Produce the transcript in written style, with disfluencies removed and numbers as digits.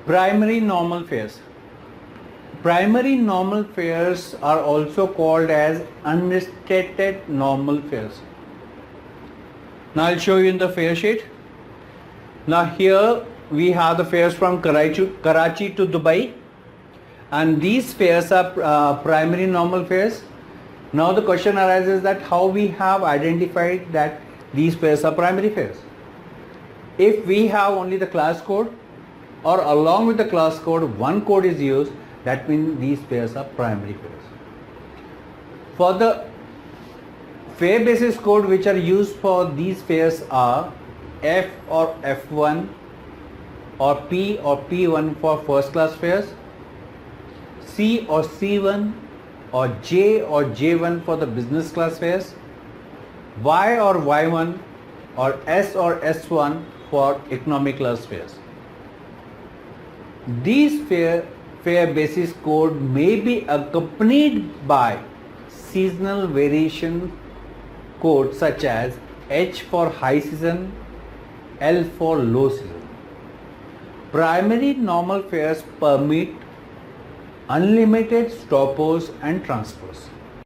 Primary normal fares. Primary normal fares are also called as unstated normal fares. Now I'll show you in the fare sheet. Now here we have the fares from Karachi to Dubai, and these fares are primary normal fares. Now the question arises that how we have identified that these fares are primary fares. If we have only the class code, or along with the class code one code is used, that means these fares are primary fares. For the fare basis code which are used for these fares are F or F1 or P1 for first class fares, C or C1 or J1 for the business class fares, Y or Y1 or S1 for economy class fares. These fare basis code may be accompanied by seasonal variation code such as H for high season, L for low season. Primary normal fares permit unlimited stopovers and transfers.